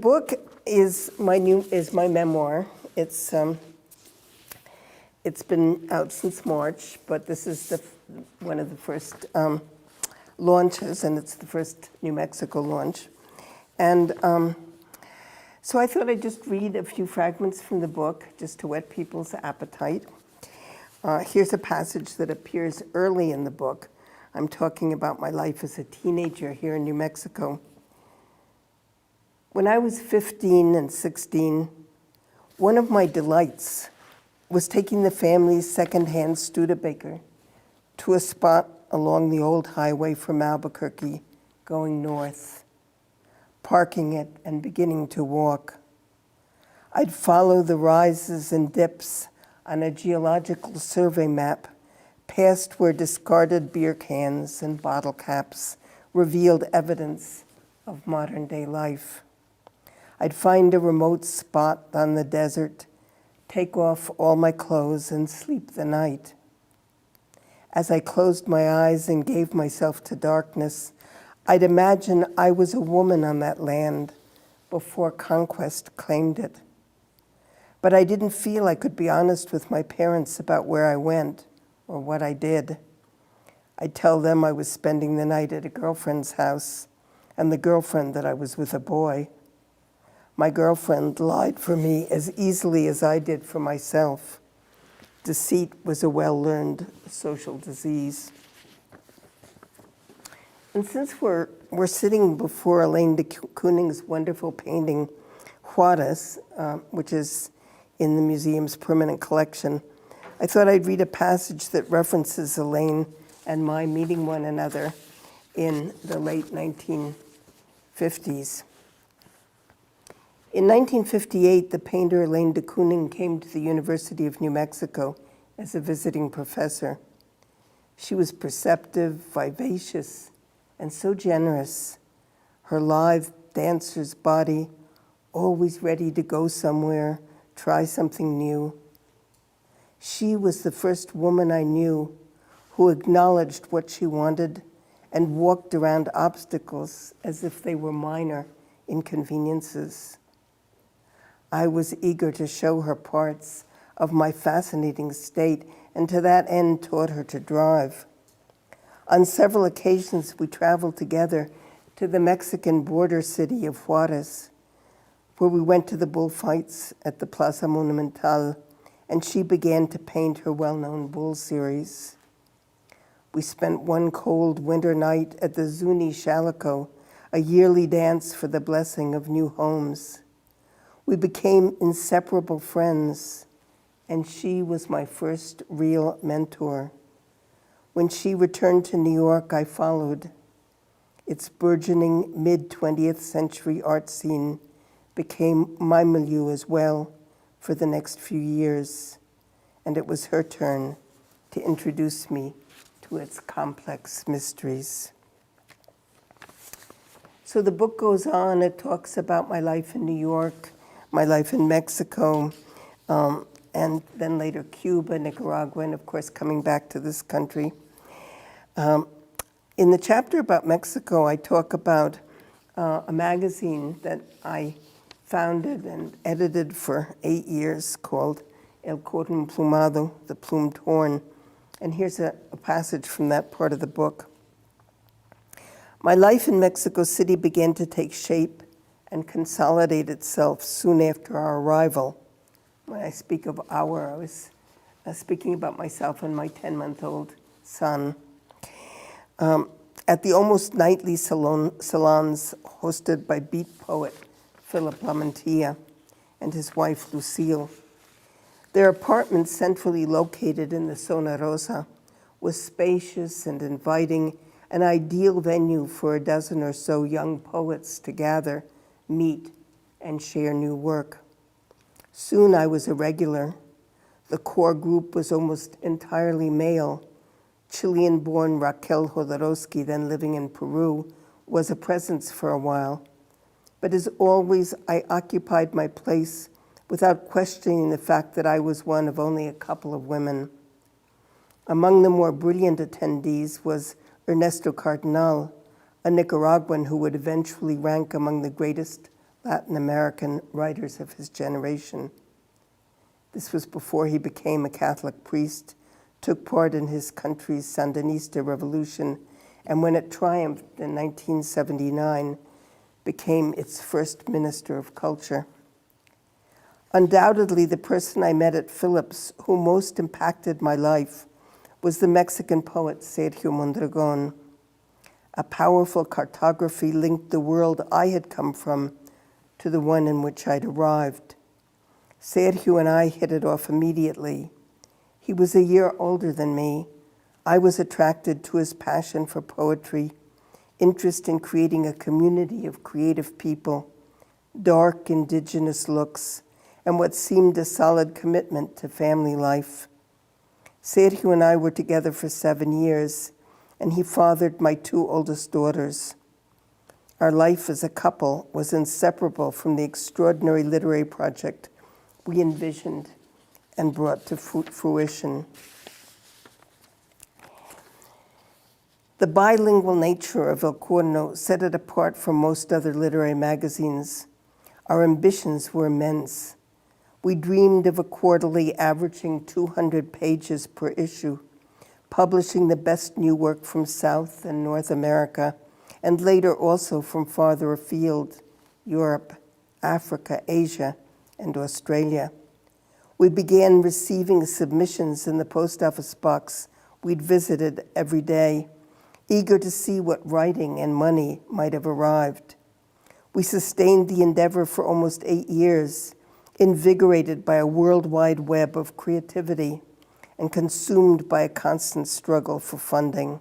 book is my memoir. It's been out since March, but this is one of the first launches, and it's the first New Mexico launch. And so I thought I'd just read a few fragments from the book just to whet people's appetite. Here's a passage that appears early in the book. I'm talking about my life as a teenager here in New Mexico. When I was 15 and 16, one of my delights was taking the family's secondhand Studebaker to a spot along the old highway from Albuquerque going north, parking it and beginning to walk. I'd follow the rises and dips on a geological survey map past where discarded beer cans and bottle caps revealed evidence of modern day life. I'd find a remote spot on the desert, take off all my clothes and sleep the night. As I closed my eyes and gave myself to darkness, I'd imagine I was a woman on that land before conquest claimed it. But I didn't feel I could be honest with my parents about where I went or what I did. I'd tell them I was spending the night at a girlfriend's house and the girlfriend that I was with a boy. My girlfriend lied for me as easily as I did for myself. Deceit was a well-learned social disease. And since we're sitting before Elaine de Kooning's wonderful painting, Juarez, which is in the museum's permanent collection, I thought I'd read a passage that references Elaine and my meeting one another in the late 1950s. In 1958, the painter Elaine de Kooning came to the University of New Mexico as a visiting professor. She was perceptive, vivacious, and so generous. Her lithe dancer's body, always ready to go somewhere, try something new. She was the first woman I knew who acknowledged what she wanted and walked around obstacles as if they were minor inconveniences. I was eager to show her parts of my fascinating state, and to that end taught her to drive. On several occasions, we traveled together to the Mexican border city of Juarez, where we went to the bullfights at the Plaza Monumental, and she began to paint her well-known bull series. We spent one cold winter night at the Zuni Shalico, a yearly dance for the blessing of new homes. We became inseparable friends, and she was my first real mentor. When she returned to New York, I followed. Its burgeoning mid-20th century art scene became my milieu as well for the next few years, and it was her turn to introduce me to its complex mysteries. So the book goes on. It talks about my life in New York, my life in Mexico, and then later Cuba, Nicaragua, and of course coming back to this country. In the chapter about Mexico, I talk about a magazine that I founded and edited for 8 years called El Corno Plumado, The Plumed Horn. And here's a passage from that part of the book. My life in Mexico City began to take shape and consolidate itself soon after our arrival. When I speak of our, I was speaking about myself and my 10-month-old son. At the almost nightly salons hosted by beat poet Philip Lamantia and his wife Lucille. Their apartment, centrally located in the Zona Rosa, was spacious and inviting, an ideal venue for a dozen or so young poets to gather, meet, and share new work. Soon I was a regular. The core group was almost entirely male. Chilean-born Raquel Jodorowsky, then living in Peru, was a presence for a while. But as always, I occupied my place without questioning the fact that I was one of only a couple of women. Among the more brilliant attendees was Ernesto Cardenal, a Nicaraguan who would eventually rank among the greatest Latin American writers of his generation. This was before he became a Catholic priest, took part in his country's Sandinista revolution, and when it triumphed in 1979, became its first minister of culture. Undoubtedly, the person I met at Phillips who most impacted my life was the Mexican poet Sergio Mondragon. A powerful cartography linked the world I had come from to the one in which I'd arrived. Sergio and I hit it off immediately. He was a year older than me. I was attracted to his passion for poetry, interest in creating a community of creative people, dark indigenous looks, and what seemed a solid commitment to family life. Sergio and I were together for 7 years, and he fathered my 2 oldest daughters. Our life as a couple was inseparable from the extraordinary literary project we envisioned and brought to fruition. The bilingual nature of El Cuerno set it apart from most other literary magazines. Our ambitions were immense. We dreamed of a quarterly averaging 200 pages per issue, publishing the best new work from South and North America, and later also from farther afield, Europe, Africa, Asia, and Australia. We began receiving submissions in the post office box we'd visited every day, eager to see what writing and money might have arrived. We sustained the endeavor for almost 8 years, invigorated by a worldwide web of creativity and consumed by a constant struggle for funding.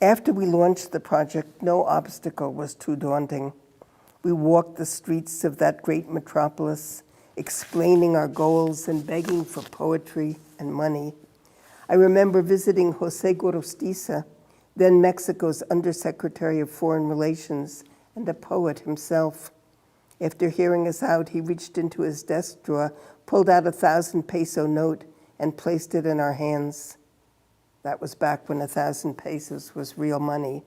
After we launched the project, no obstacle was too daunting. We walked the streets of that great metropolis, explaining our goals and begging for poetry and money. I remember visiting Jose Gorostiza, then Mexico's Undersecretary of Foreign Relations and a poet himself. After hearing us out, he reached into his desk drawer, pulled out a 1,000-peso note, and placed it in our hands. That was back when 1,000 pesos was real money.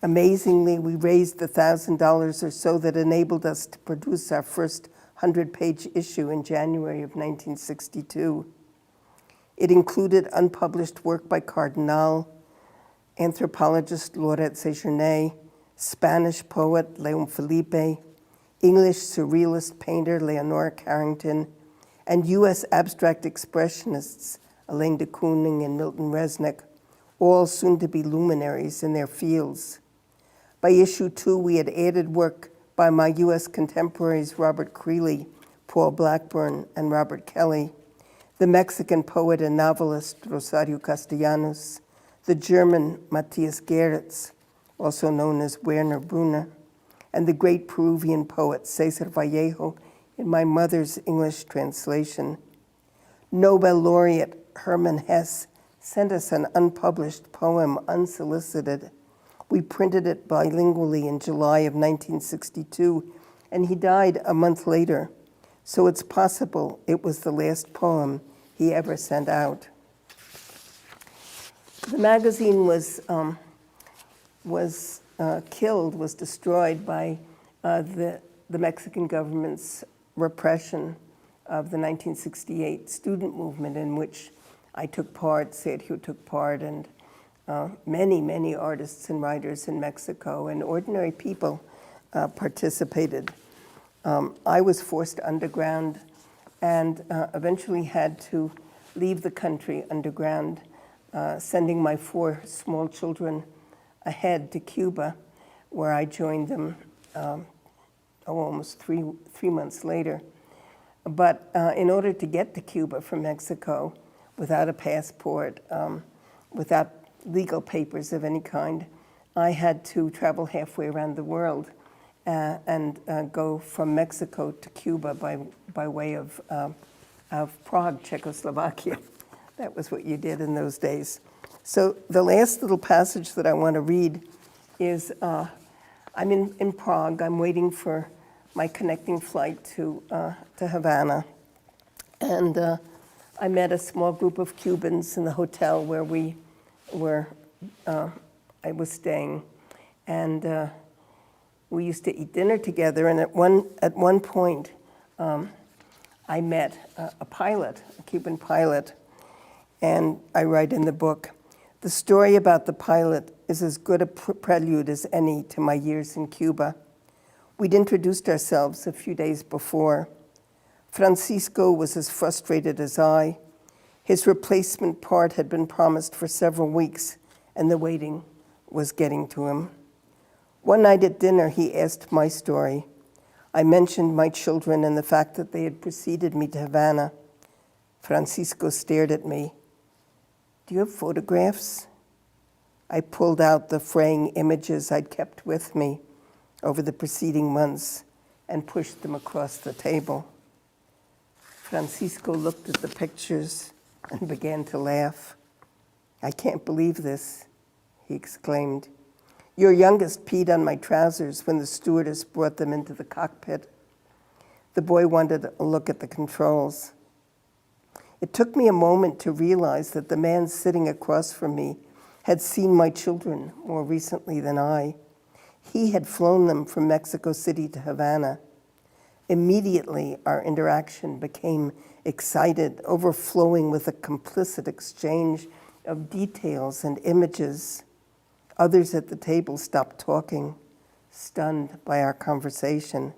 Amazingly, we raised the $1,000 or so that enabled us to produce our first 100-page issue in January of 1962. It included unpublished work by Cardinal, anthropologist Laurette Sejourné, Spanish poet Leon Felipe, English surrealist painter Leonora Carrington, and U.S. abstract expressionists Elaine de Kooning and Milton Resnick, all soon to be luminaries in their fields. By issue 2, we had added work by my U.S. contemporaries Robert Creeley, Paul Blackburn, and Robert Kelly, the Mexican poet and novelist Rosario Castellanos, the German Matthias Geritz, also known as Werner Brunner, and the great Peruvian poet Cesar Vallejo in my mother's English translation. Nobel laureate Hermann Hesse sent us an unpublished poem unsolicited. We printed it bilingually in July of 1962, and he died a month later, so it's possible it was the last poem he ever sent out. The magazine was destroyed by the Mexican government's repression of the 1968 student movement in which I took part, Sergio took part, and many, many artists and writers in Mexico and ordinary people participated. I was forced underground and eventually had to leave the country underground, sending my 4 small children ahead to Cuba, where I joined them almost three months later. But in order to get to Cuba from Mexico without a passport, without legal papers of any kind, I had to travel halfway around the world and go from Mexico to Cuba by way of Prague, Czechoslovakia. That was what you did in those days. So the last little passage that I want to read is, I'm in Prague. I'm waiting for my connecting flight to Havana. And I met a small group of Cubans in the hotel where I was staying. And We used to eat dinner together, and at one point, I met a pilot, a Cuban pilot, and I write in the book, the story about the pilot is as good a prelude as any to my years in Cuba. We'd introduced ourselves a few days before. Francisco was as frustrated as I. His replacement part had been promised for several weeks, and the waiting was getting to him. One night at dinner, he asked my story. I mentioned my children and the fact that they had preceded me to Havana. Francisco stared at me. Do you have photographs? I pulled out the fraying images I'd kept with me over the preceding months and pushed them across the table. Francisco looked at the pictures and began to laugh. I can't believe this, he exclaimed. Your youngest peed on my trousers when the stewardess brought them into the cockpit. The boy wanted a look at the controls. It took me a moment to realize that the man sitting across from me had seen my children more recently than I. He had flown them from Mexico City to Havana. Immediately, our interaction became excited, overflowing with a complicit exchange of details and images. Others at the table stopped talking, stunned by our conversation.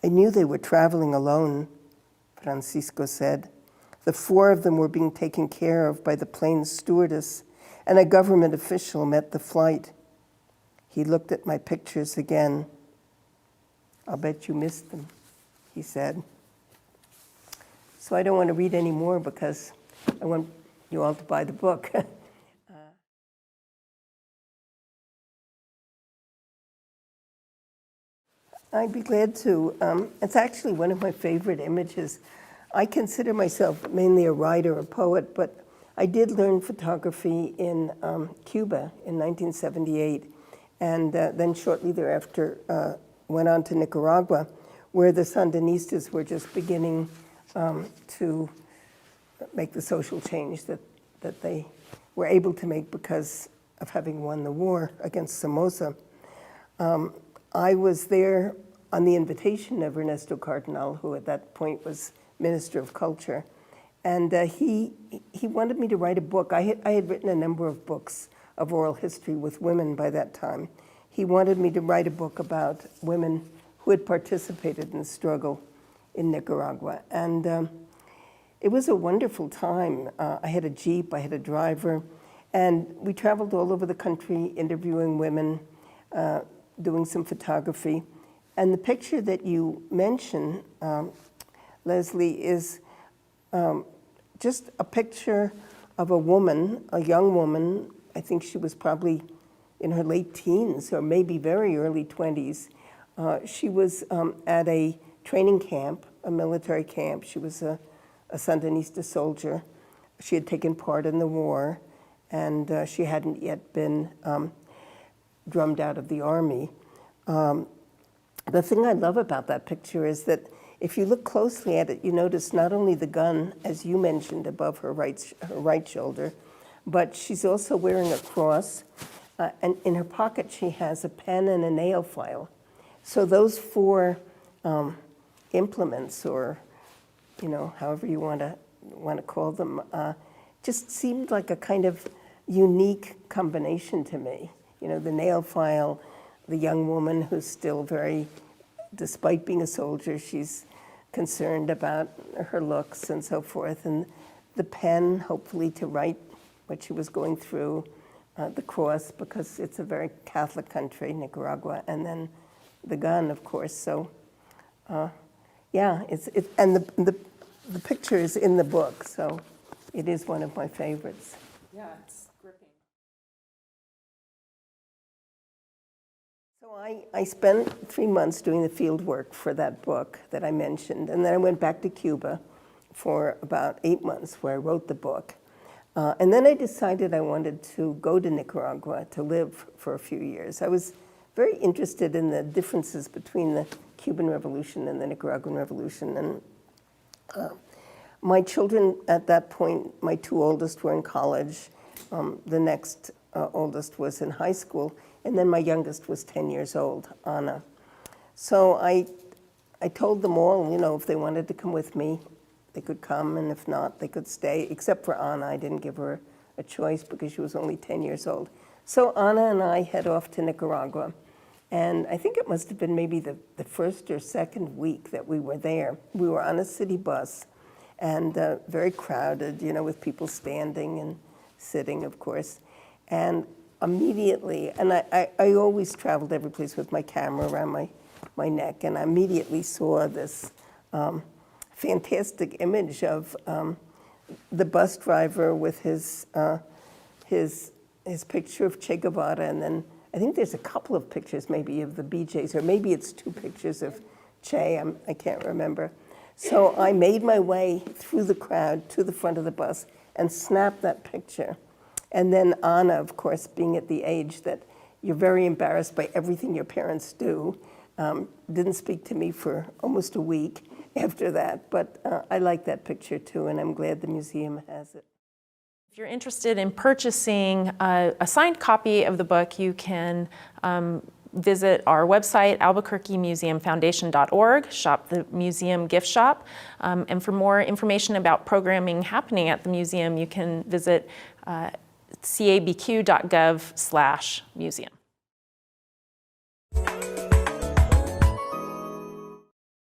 I knew they were traveling alone, Francisco said. The four of them were being taken care of by the plane's stewardess, and a government official met the flight. He looked at my pictures again. I'll bet you missed them, he said. So I don't want to read any more because I want you all to buy the book. I'd be glad to. It's actually one of my favorite images. I consider myself mainly a writer, a poet, but I did learn photography in Cuba in 1978, and then shortly thereafter went on to Nicaragua, where the Sandinistas were just beginning to make the social change that they were able to make because of having won the war against Somoza. I was there on the invitation of Ernesto Cardenal, who at that point was Minister of Culture. And he wanted me to write a book. I had written a number of books of oral history with women by that time. He wanted me to write a book about women who had participated in the struggle in Nicaragua. And it was a wonderful time. I had a Jeep, I had a driver, and we traveled all over the country interviewing women, doing some photography. And the picture that you mentioned, Leslie, is just a picture of a woman, a young woman. I think she was probably in her late teens or maybe very early 20s. She was at a training camp, a military camp. She was a Sandinista soldier. She had taken part in the war, and she hadn't yet been drummed out of the army. The thing I love about that picture is that if you look closely at it, you notice not only the gun, as you mentioned, above her right shoulder, but she's also wearing a cross, and in her pocket she has a pen and a nail file. So those four implements, or however you want to call them, just seemed like a kind of unique combination to me. The nail file, the young woman who's still very, despite being a soldier, she's concerned about her looks and so forth, and the pen, hopefully to write what she was going through, the cross, because it's a very Catholic country, Nicaragua, and then the gun, of course. So, and the picture is in the book, so it is one of my favorites. Yeah, it's gripping. So I spent 3 months doing the field work for that book that I mentioned, and then I went back to Cuba for about 8 months where I wrote the book. And then I decided I wanted to go to Nicaragua to live for a few years. I was very interested in the differences between the Cuban Revolution and the Nicaraguan Revolution. And my children at that point, my two oldest were in college. The next oldest was in high school. And then my youngest was 10 years old, Anna. So I told them all, you know, if they wanted to come with me, they could come, and if not, they could stay, except for Anna. I didn't give her a choice because she was only 10 years old. So Anna and I head off to Nicaragua. And I think it must have been maybe the first or second week that we were there. We were on a city bus, and very crowded, you know, with people standing and sitting, of course. And immediately, and I always traveled every place with my camera around my neck, and I immediately saw this fantastic image of the bus driver with his picture of Che Guevara, and then I think there's a couple of pictures maybe of the BJs, or maybe it's 2 pictures of Che, I can't remember. So I made my way through the crowd to the front of the bus and snapped that picture. And then Anna, of course, being at the age that you're very embarrassed by everything your parents do, didn't speak to me for almost a week after that. But I like that picture too, and I'm glad the museum has it. If you're interested in purchasing a signed copy of the book, you can visit our website, albuquerquemuseumfoundation.org, shop the museum gift shop. And for more information about programming happening at the museum, you can visit cabq.gov/museum.